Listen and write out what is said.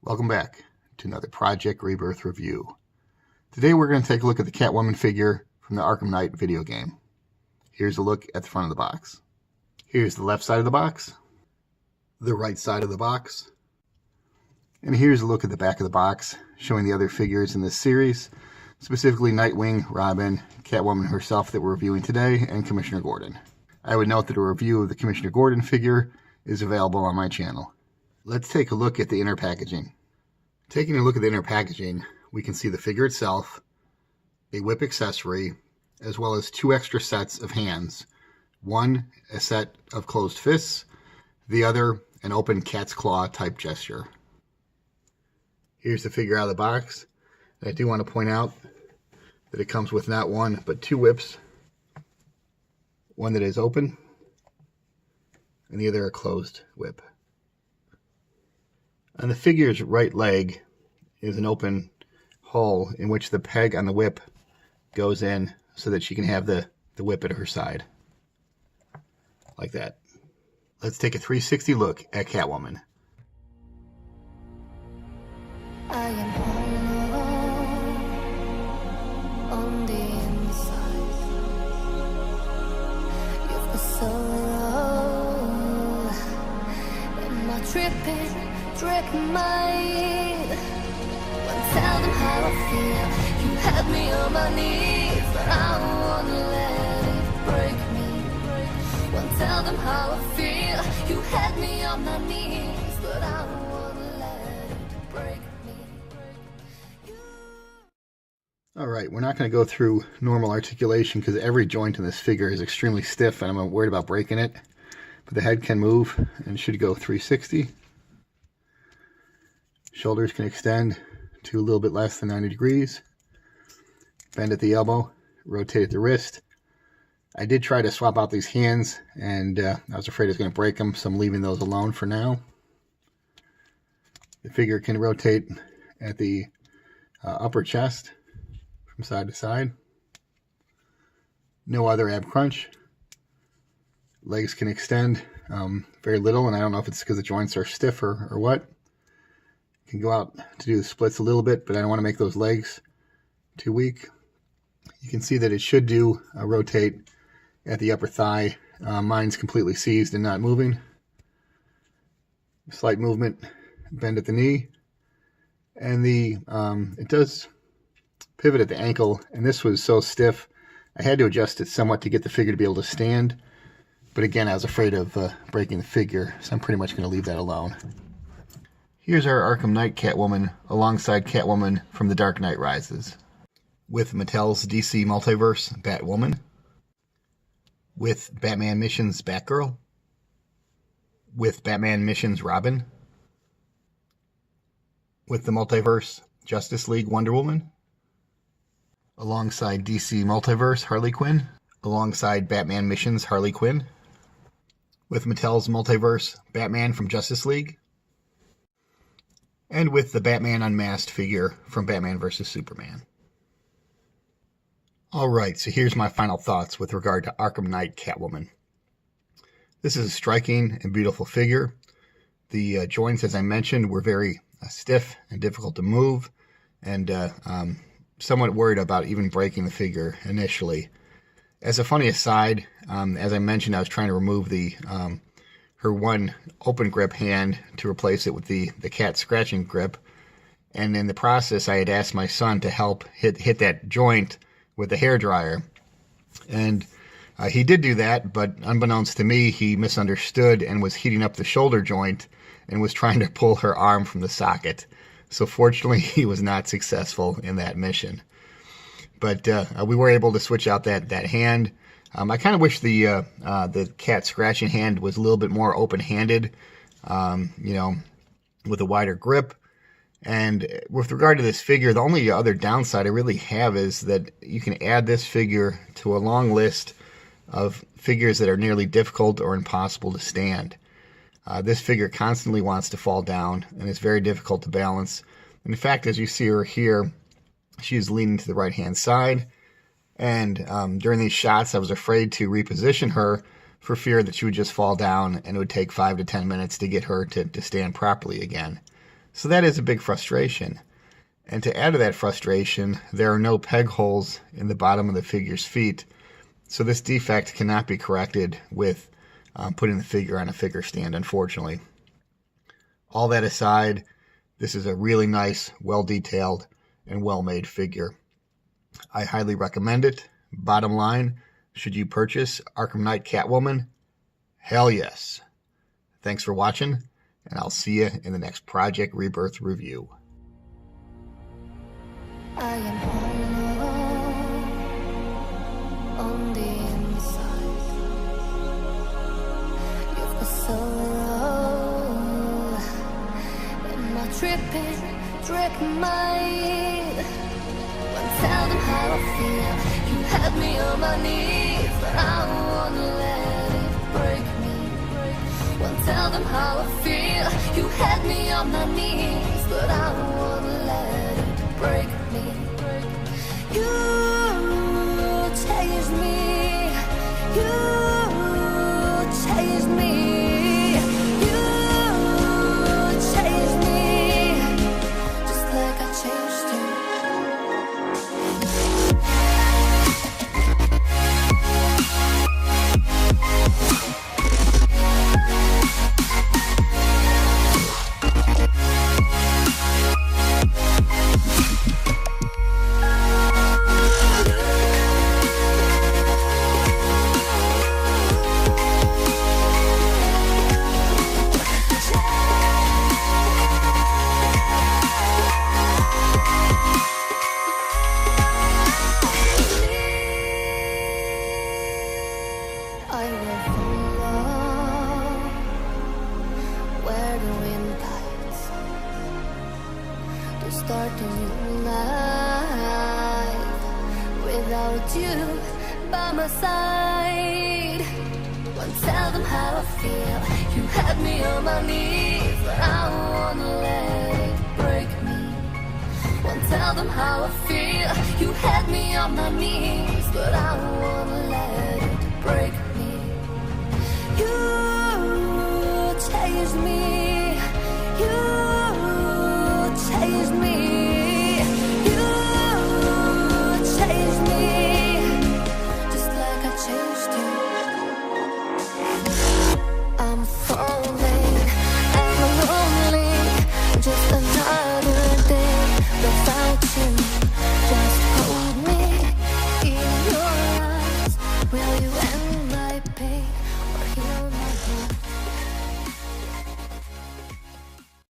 Welcome back to another Project Rebirth review. Today we're going to take a look at the Catwoman figure from the Arkham Knight video game. Here's a look at the front of the box. Here's the left side of the box, the right side of the box, and here's a look at the back of the box showing the other figures in this series, specifically Nightwing, Robin, Catwoman herself that we're reviewing today, and Commissioner Gordon. I would note that a review of the Commissioner Gordon figure is available on my channel. Let's take a look at the inner packaging. Taking a look at the inner packaging, we can see the figure itself, a whip accessory, as well as two extra sets of hands. One, a set of closed fists, the other, an open cat's claw type gesture. Here's the figure out of the box. And I do want to point out that it comes with not one, but two whips. One that is open, and the other a closed whip. On the figure's right leg is an open hole in which the peg on the whip goes in so that she can have the whip at her side. Like that. Let's take a 360 look at Catwoman. I am hollow on the inside. You've been so low. Am I tripping? Trick mind. Won't tell them how I feel. You had me on my knees, but I don't wanna let it break me. Won't tell them how I feel. You had me on my knees, but I don't wanna let it break me. Alright, we're not going to go through normal articulation because every joint in this figure is extremely stiff and I'm worried about breaking it. But the head can move and should go 360. Shoulders can extend to a little bit less than 90 degrees. Bend at the elbow, rotate at the wrist. I did try to swap out these hands, and I was afraid I was going to break them, so I'm leaving those alone for now. The figure can rotate at the upper chest from side to side. No other ab crunch. Legs can extend very little, and I don't know if it's because the joints are stiff or what. Can go out to do the splits a little bit, but I don't want to make those legs too weak. You can see that it should do a rotate at the upper thigh. Mine's completely seized and not moving. Slight movement, bend at the knee, and it does pivot at the ankle. And this was so stiff, I had to adjust it somewhat to get the figure to be able to stand. But again, I was afraid of breaking the figure, so I'm pretty much going to leave that alone. Here's our Arkham Knight Catwoman alongside Catwoman from The Dark Knight Rises. With Mattel's DC Multiverse Batwoman. With Batman Missions Batgirl. With Batman Missions Robin. With the Multiverse Justice League Wonder Woman. Alongside DC Multiverse Harley Quinn. Alongside Batman Missions Harley Quinn. With Mattel's Multiverse Batman from Justice League. And with the Batman Unmasked figure from Batman vs. Superman. Alright, so here's my final thoughts with regard to Arkham Knight Catwoman. This is a striking and beautiful figure. The joints, as I mentioned, were very stiff and difficult to move, and somewhat worried about even breaking the figure initially. As a funny aside, as I mentioned, I was trying to remove her one open grip hand to replace it with the cat scratching grip, and in the process I had asked my son to help hit that joint with the hairdryer, and he did do that, but unbeknownst to me he misunderstood and was heating up the shoulder joint and was trying to pull her arm from the socket. So fortunately he was not successful in that mission, but we were able to switch out that hand. I kind of wish the cat scratching hand was a little bit more open-handed, with a wider grip. And with regard to this figure, the only other downside I really have is that you can add this figure to a long list of figures that are nearly difficult or impossible to stand. This figure constantly wants to fall down, and it's very difficult to balance. And in fact, as you see her here, she is leaning to the right-hand side. And during these shots, I was afraid to reposition her for fear that she would just fall down and it would take 5 to 10 minutes to get her to stand properly again. So that is a big frustration. And to add to that frustration, there are no peg holes in the bottom of the figure's feet. So this defect cannot be corrected with putting the figure on a figure stand, unfortunately. All that aside, this is a really nice, well-detailed, and well-made figure. I highly recommend it. Bottom line, should you purchase Arkham Knight Catwoman? Hell yes. Thanks for watching, and I'll see you in the next Project Rebirth review. I am hollow on the inside. You've got sorrow in my tripping mind. Won't tell them how I feel. You had me on my knees, but I won't let it break me. Won't tell them how I feel. You had me on my knees, but I won't let it break me. You changed me. You changed me. You changed me, just like I changed you. I will follow where the wind guides to start a new life without you by my side. Won't tell them how I feel. You had me on my knees, but I won't let it break me. Won't tell them how I feel. You had me on my knees, but I won't let it break me. You changed me.